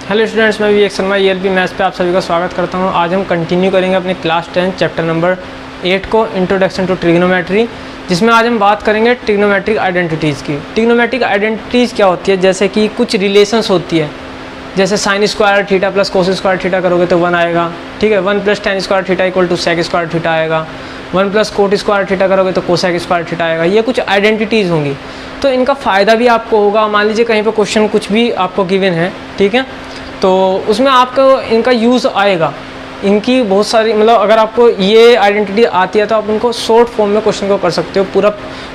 Hello students, मैं Vivek Sharma ELP maths पे आप सभी का स्वागत करता हूं। आज हम कंटिन्यू करेंगे अपने क्लास 10 चैप्टर नंबर 8 को, इंट्रोडक्शन टू ट्रिग्नोमेट्री, जिसमें आज हम बात करेंगे ट्रिग्नोमेट्रिक आइडेंटिटीज़ की। ट्रिग्नोमेट्रिक आइडेंटिटीज़ क्या होती है? जैसे कि कुछ रिलेशंस होती है, जैसे sine square theta plus cos square theta करोगे तो 1 आएगा, ठीक है। 1 plus tan square theta equal to sec square theta आएगा। 1 प्लस कोट स्क्वायर थीटा करोगे तो कोसेक स्क्वायर थीटा आएगा। ये कुछ आइडेंटिटीज़ होंगी, तो इनका फ़ायदा भी आपको होगा। मान लीजिए कहीं पर क्वेश्चन कुछ भी आपको गिवन है, ठीक है, तो उसमें आपको इनका यूज़ आएगा। इनकी बहुत सारी, मतलब अगर आपको ये आइडेंटिटी आती है तो आप उनको शॉर्ट फॉर्म में क्वेश्चन को कर सकते हो, पूरा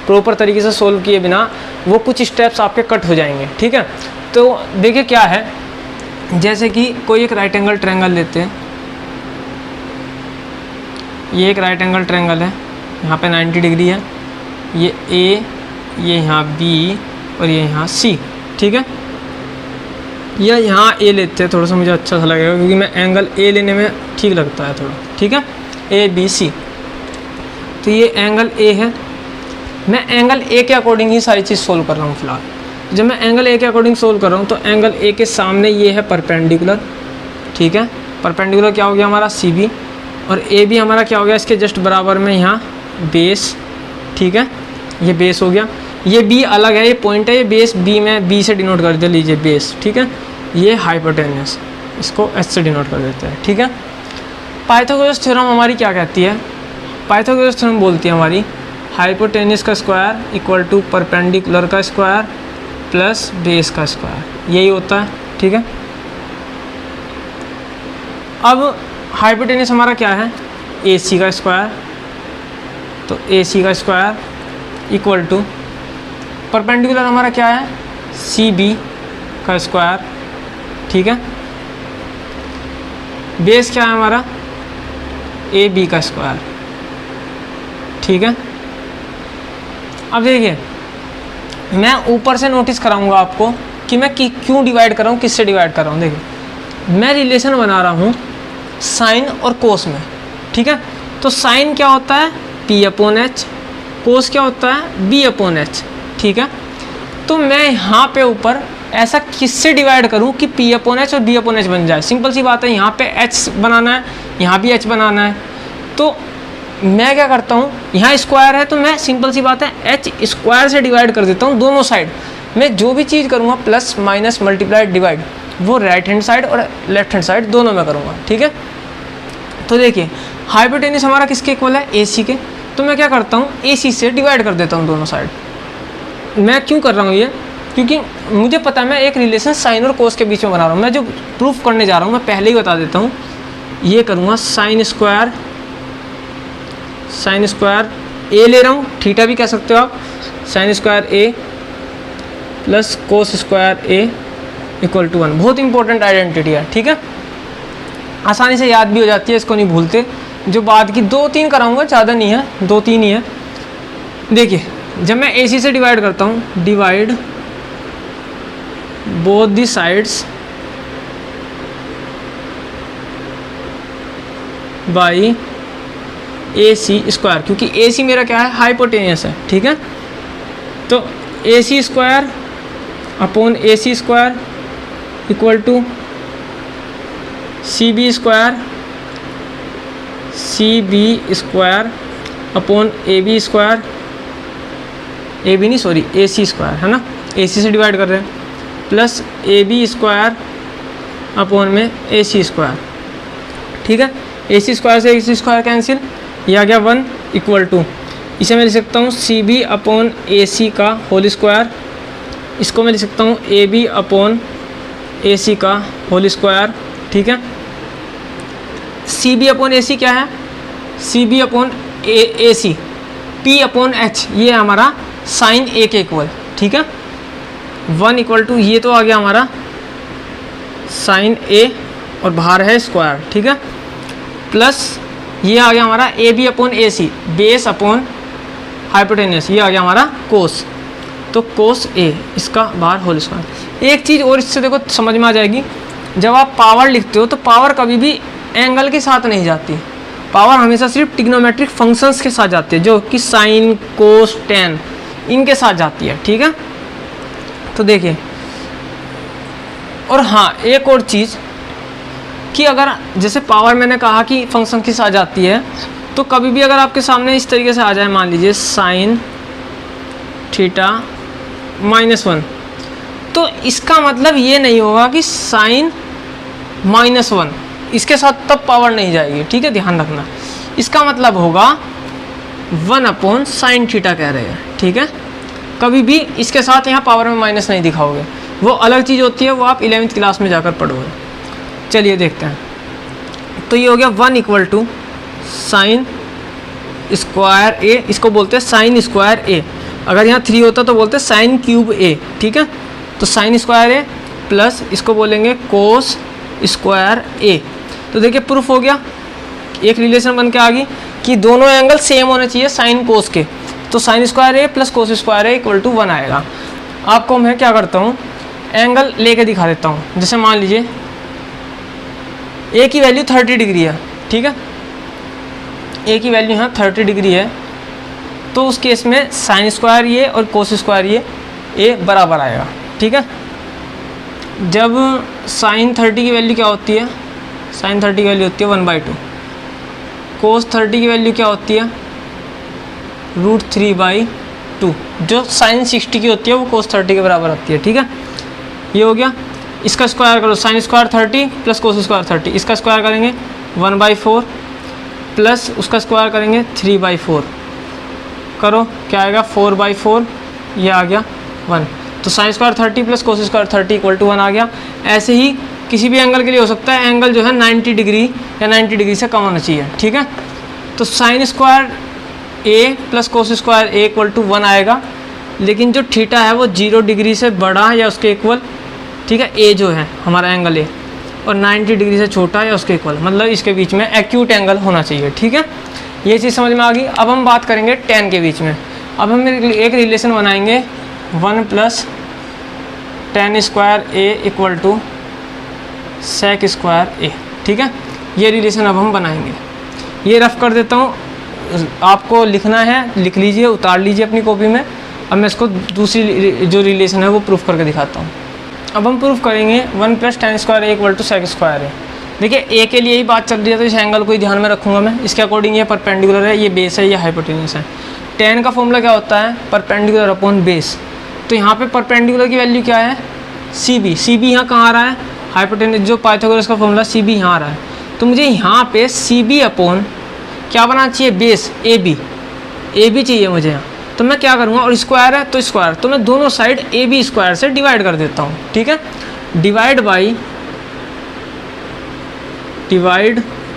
प्रॉपर तरीके से सोल्व किए बिना वो कुछ स्टेप्स आपके कट हो जाएंगे, ठीक है। तो देखिए क्या है, जैसे कि कोई एक राइट एंगल ट्रायंगल लेते हैं। ये एक राइट एंगल ट्रायंगल है, यहाँ पे 90 डिग्री है, ये ए, ये यहाँ बी और ये यहाँ सी, ठीक है। या यहाँ ए लेते हैं, थोड़ा सा मुझे अच्छा सा लगेगा क्योंकि मैं एंगल ए लेने में ठीक लगता है थोड़ा, ठीक है। ए बी सी, तो ये एंगल ए है। मैं एंगल ए के अकॉर्डिंग ही सारी चीज़ सोल्व कर रहा हूँ फिलहाल। जब मैं एंगल ए के अकॉर्डिंग सोल्व कर रहा हूँ तो एंगल ए के सामने ये है परपेंडिकुलर, ठीक है। परपेंडिकुलर क्या हो गया हमारा सी बी, और ए भी हमारा क्या हो गया इसके जस्ट बराबर में यहाँ बेस, ठीक है। ये बेस हो गया। ये बी अलग है, ये पॉइंट है, ये बेस बी में बी से डिनोट कर दे लीजिए बेस, ठीक है। ये हाइपोटेन्यूस, इसको एच से डिनोट कर देते हैं, ठीक है। पाइथागोरस थ्योरम हमारी क्या कहती है? पाइथागोरस थ्योरम बोलती है हमारी हाइपोटेन्यूस का स्क्वायर इक्वल टू परपेंडिकुलर का स्क्वायर प्लस बेस का स्क्वायर, यही होता है, ठीक है। अब हाइपोटेन्यूस हमारा क्या है? ए सी का स्क्वायर, तो ए सी का स्क्वायर इक्वल टू परपेंडिकुलर हमारा क्या है? सी बी का स्क्वायर, ठीक है। बेस क्या है हमारा? ए बी का स्क्वायर, ठीक है। अब देखिए, मैं ऊपर से नोटिस कराऊंगा आपको कि मैं क्यों डिवाइड कर रहा हूँ, किससे डिवाइड कर रहा हूँ। देखिए, मैं रिलेशन बना रहा हूँ साइन और कोस में, ठीक है। तो साइन क्या होता है? पी अपॉन एच, कोस क्या होता है? बी अपॉन एच, ठीक है। तो मैं यहाँ पे ऊपर ऐसा किससे डिवाइड करूँ कि पी अपॉन एच और बी अपॉन एच बन जाए? सिंपल सी बात है, यहाँ पे एच बनाना है, यहाँ भी एच बनाना है। तो मैं क्या करता हूँ, यहाँ स्क्वायर है तो मैं सिंपल सी बात है एच स्क्वायर से डिवाइड कर देता हूँ दोनों साइड। मैं जो भी चीज़ करूँगा प्लस माइनस मल्टीप्लाइड डिवाइड, वो राइट हैंड साइड और लेफ्ट हैंड साइड दोनों में करूँगा, ठीक है। तो देखिए, हाइपोटेन्यूस हमारा किसके इक्वल है? ए सी के। तो मैं क्या करता हूँ, ए सी से डिवाइड कर देता हूँ दोनों साइड। मैं क्यों कर रहा हूँ ये? क्योंकि मुझे पता है मैं एक रिलेशन साइन और कोस के बीच में बना रहा हूँ। मैं जो प्रूफ करने जा रहा हूँ मैं पहले ही बता देता हूँ। ये करूँगा साइन स्क्वायर ए ले रहा हूँ, थीटा भी कह सकते हो आप, sine square A plus cos square A equal to 1। बहुत इंपॉर्टेंट आइडेंटिटी है, ठीक है। आसानी से याद भी हो जाती है, इसको नहीं भूलते। जो बाद की 2-3 कराऊंगा, ज़्यादा नहीं है, 2-3 ही है। देखिए, जब मैं AC से डिवाइड करता हूँ, divide both the sides by AC square, क्योंकि AC मेरा क्या है? हाइपोटेन्यूस है, ठीक है। तो AC square upon AC square equal to CB square upon AB square, AB नहीं सॉरी AC स्क्वायर है ना, AC से डिवाइड कर रहे हैं, प्लस AB स्क्वायर अपॉन में AC स्क्वायर, ठीक है। AC स्क्वायर से AC स्क्वायर कैंसिल, ये आ गया 1 इक्वल टू, इसे मैं लिख सकता हूँ CB अपॉन AC का होल स्क्वायर, इसको मैं लिख सकता हूँ AB अपॉन AC का होल स्क्वायर, ठीक है। CB अपॉन AC क्या है? CB upon AC, P upon H, ये हमारा साइन A के इक्वल, ठीक है। 1 इक्वल टू, ये तो आ गया हमारा साइन A और बाहर है स्क्वायर, ठीक है, प्लस ये आ गया हमारा AB upon AC, base upon hypotenuse, ये आ गया हमारा कोस, तो कोस A, इसका बाहर होल स्क्वायर। एक चीज़ और इससे देखो समझ में आ जाएगी, जब आप पावर लिखते हो तो पावर कभी भी एंगल के साथ नहीं जाती, पावर हमेशा सिर्फ ट्रिग्नोमेट्रिक फंक्शंस के साथ जाती है, जो कि साइन कोस टेन इनके साथ जाती है, ठीक है। तो देखिए, और हाँ, एक और चीज़ कि अगर जैसे पावर मैंने कहा कि फंक्शन किस आ जाती है, तो कभी भी अगर आपके सामने इस तरीके से आ जाए, मान लीजिए साइन थीटा -1, तो इसका मतलब ये नहीं होगा कि साइन -1 इसके साथ तब पावर नहीं जाएगी, ठीक है, ध्यान रखना। इसका मतलब होगा 1/sin थीटा कह रहे हैं, ठीक है। कभी भी इसके साथ यहाँ पावर में माइनस नहीं दिखाओगे, वो अलग चीज़ होती है, वो आप 11वीं क्लास में जाकर पढ़ोगे। चलिए देखते हैं। तो ये हो गया 1 = साइन स्क्वायर ए, इसको बोलते हैं साइन स्क्वायर ए। अगर यहाँ 3 होता तो बोलते हैं साइन क्यूब ए, ठीक है। तो साइन स्क्वायर ए प्लस इसको बोलेंगे कोस स्क्वायर ए। तो देखिए प्रूफ हो गया, एक रिलेशन बन के आ गई कि दोनों एंगल सेम होने चाहिए साइन कोस के। तो sine square A plus cos square ए = 1 आएगा। आपको मैं क्या करता हूँ, एंगल लेके दिखा देता हूँ। जैसे मान लीजिए ए की वैल्यू 30 डिग्री है, ठीक है, ए की वैल्यू यहाँ 30 डिग्री है, तो उस केस में साइन स्क्वायर ये और कोस स्क्वायर ये बराबर आएगा, ठीक है। जब साइन 30 की वैल्यू क्या होती है, साइन 30 की वैल्यू होती है 1/2, कोस 30 की वैल्यू क्या होती है √3/2, जो साइन 60 की होती है वो कोस 30 के बराबर होती है, ठीक है। ये हो गया। इसका स्क्वायर करो, sine square 30 plus cos square 30, इसका स्क्वायर करेंगे 1/4 प्लस उसका स्क्वायर करेंगे 3/4, करो क्या आएगा 4/4, ये आ गया 1। तो sine square 30 plus cos square 30 = 1 आ गया। ऐसे ही किसी भी एंगल के लिए हो सकता है, एंगल जो है 90 डिग्री या 90 डिग्री से कम होना चाहिए, ठीक है। तो sine square A plus cos square ए = 1 आएगा, लेकिन जो थीटा है वो 0 डिग्री से बड़ा या उसके इक्वल, ठीक है। ए जो है हमारा एंगल ए, और 90 डिग्री से छोटा या उसके इक्वल, मतलब इसके बीच में एक्यूट एंगल होना चाहिए, ठीक है। ये चीज़ समझ में आ गई। अब हम बात करेंगे tan के बीच में। अब हम एक रिलेशन बनाएंगे 1 + tan square A = sec square A, ठीक है। ये रिलेशन अब हम बनाएंगे। ये रफ कर देता हूँ, आपको लिखना है लिख लीजिए, उतार लीजिए अपनी कॉपी में। अब मैं इसको दूसरी जो रिलेशन है वो प्रूफ करके दिखाता हूँ। अब हम प्रूफ करेंगे 1 + tan स्क्वायर ए = sec स्क्वायर ए। देखिए ए के लिए ही बात चल रही है, तो इस एंगल को ही ध्यान में रखूँगा मैं। इसके अकॉर्डिंग ये परपेंडिकुलर है, ये बेस है, ये हाइपोटेन्यूस है। tan का फॉर्मूला क्या होता है, परपेंडिकुलर अपॉन बेस। तो यहाँ पे परपेंडिकुलर की वैल्यू क्या है, CB। CB यहाँ कहाँ आ रहा है, हाइपोटेन्यूस, जो पाइथागोरस का फॉर्मूला CB यहाँ आ रहा है। तो मुझे यहाँ पे CB अपॉन क्या बनाना चाहिए, बेस AB चाहिए मुझे यहाँ। तो मैं क्या करूँगा, और स्क्वायर है तो स्क्वायर, तो मैं दोनों साइड AB स्क्वायर से डिवाइड कर देता हूँ, ठीक है। Divide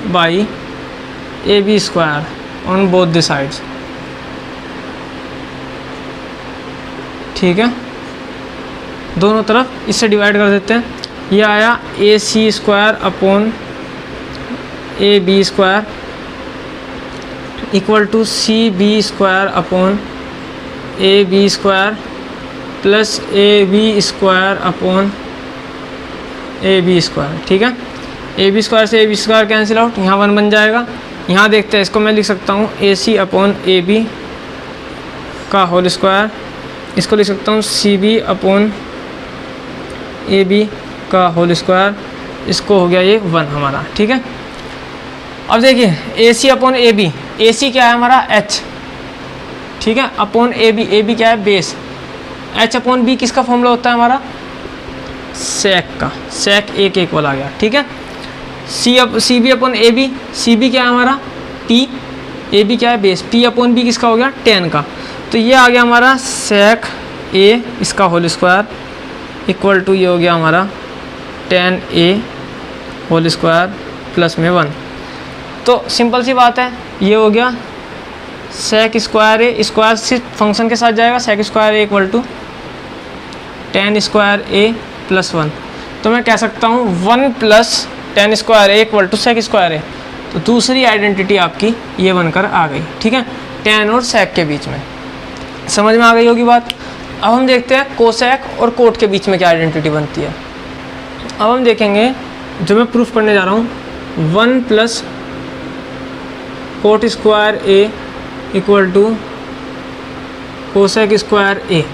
by AB square on both the sides, ठीक है। दोनों तरफ इससे डिवाइड कर देते हैं। ये आया AC square upon AB square = CB square upon AB square plus AB square upon AB square, ठीक है। AB स्क्वायर से AB स्क्वायर कैंसिल आउट, यहाँ 1 बन जाएगा। यहाँ देखते हैं, इसको मैं लिख सकता हूँ AC अपॉन AB का होल स्क्वायर, इसको लिख सकता हूँ CB अपॉन AB का होल स्क्वायर, इसको हो गया ये 1 हमारा, ठीक है। अब देखिए AC अपॉन AB, AC क्या है हमारा H, ठीक है, अपॉन AB क्या है बेस, H अपॉन B किसका फॉर्मूला होता है हमारा, सेक का, सेक A के इक्वल आ गया, ठीक है। CB अपॉन AB, CB क्या है हमारा P, AB क्या है बेस, P अपॉन B किसका हो गया, tan का। तो ये आ गया हमारा सेक A इसका होल स्क्वायर = ये हो गया हमारा tan A whole square plus में 1। तो सिंपल सी बात है, ये हो गया सेक स्क्वायर ए, स्क्वायर सिर्फ फंक्शन के साथ जाएगा, sec square A = tan square A plus 1। तो मैं कह सकता हूँ 1 + tan स्क्वायर ए = sec स्क्वायर ए। तो दूसरी आइडेंटिटी आपकी ये बनकर आ गई, ठीक है, tan और sec के बीच में। समझ में आ गई होगी बात। अब हम देखते हैं कोसेक और कोट के बीच में क्या आइडेंटिटी बनती है। अब हम देखेंगे, जो मैं प्रूफ करने जा रहा हूँ, 1 + कोट स्क्वायर ए = कोसेक स्क्वायर ए।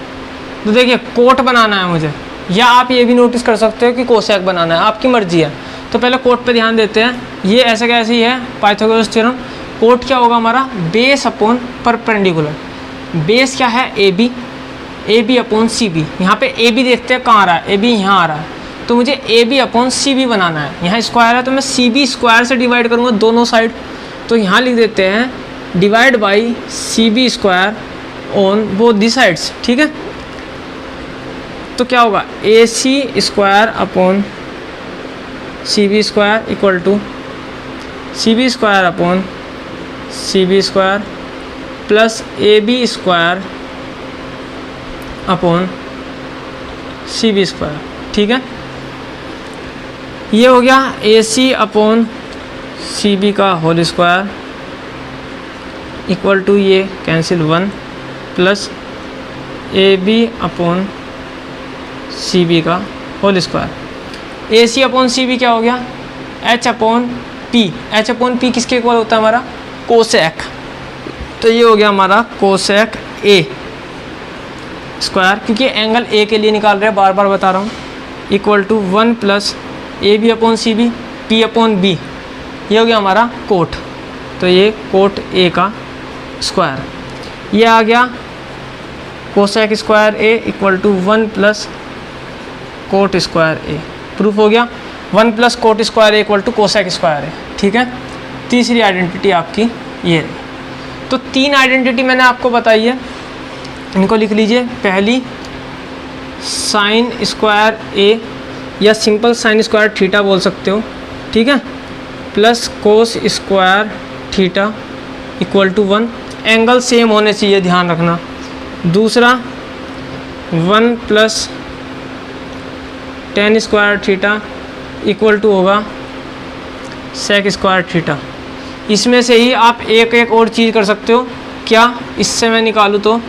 तो देखिए कोट बनाना है मुझे, या आप ये भी नोटिस कर सकते हो कि कोसेक बनाना है, आपकी मर्जी है। तो पहले कोट पे ध्यान देते हैं। ये ऐसे कैसे ही है पाइथागोरस थ्योरम। कोट क्या होगा हमारा, बेस अपॉन परपेंडिकुलर। बेस क्या है, A B upon C B. यहाँ पे ए बी देखते हैं कहाँ आ रहा है, ए बी यहाँ आ रहा है, तो मुझे A B upon C B बनाना है। यहाँ स्क्वायर है तो मैं सी बी स्क्वायर से डिवाइड करूँगा दोनों साइड, तो यहाँ लिख देते हैं divide by C B square on both the sides. ठीक है, तो क्या होगा, A C square upon C B square equal to C B square upon C B square plus A B square upon C B square. ठीक है, ये हो गया A C upon C B का होल स्क्वायर इक्वल टू ये cancel 1 plus A B upon C B का whole square. A C upon C B क्या हो गया, H upon P. H upon P किसके इक्वल होता है हमारा, कोसेक। तो ये हो गया हमारा कोसेक ए स्क्वायर, क्योंकि एंगल ए के लिए निकाल रहे हैं, बार बार बता रहा हूँ, equal to 1 plus A B upon C B, P upon B. ये हो गया हमारा कोट, तो ये कोट ए का स्क्वायर। ये आ गया cosec square A equal to 1 plus cot square A. Proof हो गया, 1 plus cot square A equal to cosec square A. ठीक है, तीसरी आइडेंटिटी आपकी ये रही। तो 3 आइडेंटिटी मैंने आपको बताई है, इनको लिख लीजिए। पहली साइन स्क्वायर ए या सिंपल साइन स्क्वायर थीटा बोल सकते हो, ठीक है, plus cos square theta equal to 1। Angle same होने चाहिए, ध्यान रखना। दूसरा 1 plus tan square theta equal to होगा सेक स्क्वायर थीटा। इसमें से ही आप एक एक और चीज़ कर सकते हो। क्या, इससे मैं निकालूँ तो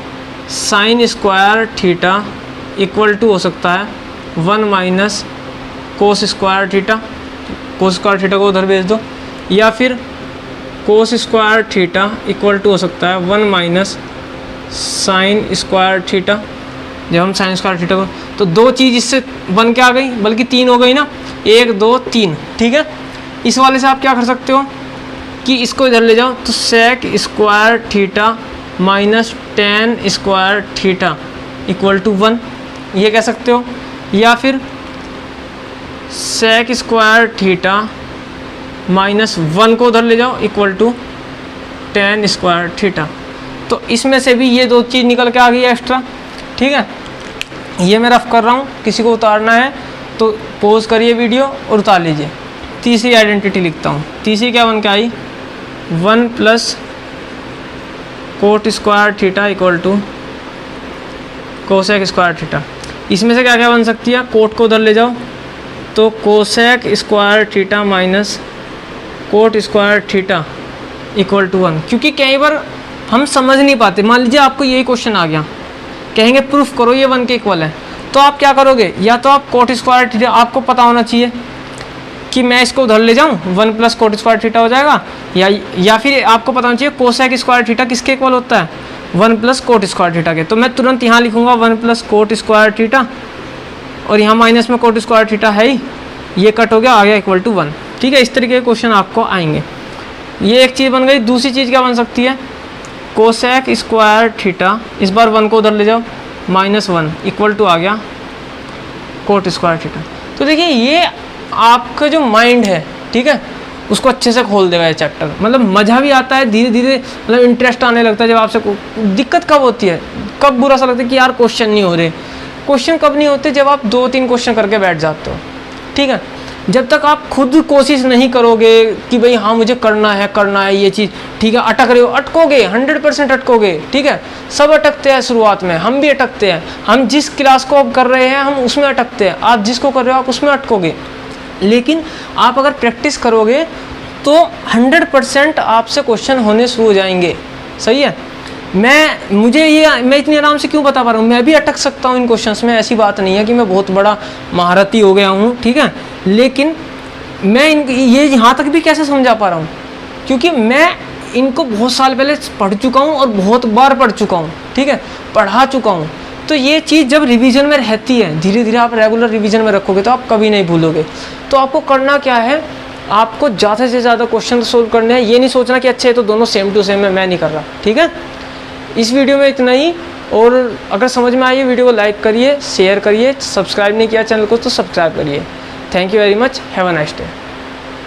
sine square theta equal to हो सकता है 1 minus cos square theta. Cos square theta को उधर भेज दो, या फिर cos square theta equal to हो सकता है 1 माइनस साइन स्क्वायर थीटा। जब हम साइन स्क्वायर थीटा को, तो 2 चीज़ इससे बन के आ गई, बल्कि 3 हो गई ना, 1 2 3। ठीक है, इस वाले से आप क्या कर सकते हो कि इसको इधर ले जाओ, तो sec square theta minus tan square theta equal to 1, ये कह सकते हो। या फिर सेक स्क्वायर थीटा माइनस 1 को उधर ले जाओ equal to tan square theta. तो इसमें से भी ये 2 चीज़ निकल के आ गई एक्स्ट्रा। ठीक है, ये मैं रफ कर रहा हूँ, किसी को उतारना है तो पॉज करिए वीडियो और उतार लीजिए। तीसरी आइडेंटिटी लिखता हूँ। तीसरी क्या बन के आई, 1 plus cot square theta equal to cosec square theta. इसमें से क्या क्या बन सकती है, कोट को उधर ले जाओ तो cosec square theta minus cot square theta equal to 1। क्योंकि कई बार हम समझ नहीं पाते, मान लीजिए आपको यही क्वेश्चन आ गया, कहेंगे प्रूफ करो ये 1 के इक्वल है, तो आप क्या करोगे, या तो आप कोट स्क्वायर थीटा, आपको पता होना चाहिए कि मैं इसको उधर ले जाऊं 1 प्लस कोट स्क्वायर थीटा हो जाएगा, या फिर आपको पता होना चाहिए कोसेक स्क्वायर थीटा किसके इक्वल होता है, 1 प्लस कोट स्क्वायर थीटा के। तो मैं तुरंत यहाँ लिखूंगा 1 प्लस कोट स्क्वायर थीटा, और यहाँ माइनस में कोट स्क्वायर थीटा है ही, ये कट हो गया, आ गया इक्वल टू 1। ठीक है, इस तरीके के क्वेश्चन आपको आएंगे। ये एक चीज़ बन गई। दूसरी चीज़ क्या बन सकती है, कोसेक स्क्वायर थीटा, इस बार 1 को उधर ले जाओ, माइनस 1 इक्वल टू आ गया कोट स्क्वायर थीटा। तो देखिए ये आपका जो माइंड है, ठीक है, उसको अच्छे से खोल देगा ये चैप्टर। मतलब मज़ा भी आता है, धीरे धीरे मतलब इंटरेस्ट आने लगता है। जब आपसे दिक्कत कब होती है, कब बुरा सा लगता है कि यार क्वेश्चन नहीं हो रहे। क्वेश्चन कब नहीं होते, जब आप 2-3 क्वेश्चन करके बैठ जाते हो। ठीक है, जब तक आप खुद कोशिश नहीं करोगे कि भाई हाँ मुझे करना है ये चीज़, ठीक है, अटक रहे हो, अटकोगे, 100% अटकोगे। ठीक है, सब अटकते हैं शुरुआत में, हम भी अटकते हैं। हम जिस क्लास को अब कर रहे हैं हम उसमें अटकते हैं, आप जिसको कर रहे हो आप उसमें अटकोगे। लेकिन आप अगर प्रैक्टिस करोगे तो 100% आपसे क्वेश्चन होने शुरू हो जाएंगे। सही है, मैं इतनी आराम से क्यों बता पा रहा हूँ, मैं भी अटक सकता हूँ इन क्वेश्चंस में। ऐसी बात नहीं है कि मैं बहुत बड़ा महारथी हो गया हूँ, ठीक है, लेकिन मैं ये यहाँ तक भी कैसे समझा पा रहा हूँ, क्योंकि मैं इनको बहुत साल पहले पढ़ चुका हूँ और बहुत बार पढ़ चुका हूँ। ठीक है, पढ़ा चुका हूँ, तो ये चीज़ जब रिवीजन में रहती है, धीरे धीरे आप रेगुलर रिवीजन में रखोगे तो आप कभी नहीं भूलोगे। तो आपको करना क्या है, आपको ज़्यादा से ज़्यादा क्वेश्चन सोल्व करने हैं। ये नहीं सोचना कि अच्छा है तो दोनों सेम टू सेम है, मैं नहीं कर रहा, ठीक है। इस वीडियो में इतना ही, और अगर समझ में आई वीडियो को लाइक करिए, शेयर करिए, सब्सक्राइब नहीं किया चैनल को तो सब्सक्राइब करिए। Thank you very much, have a nice day.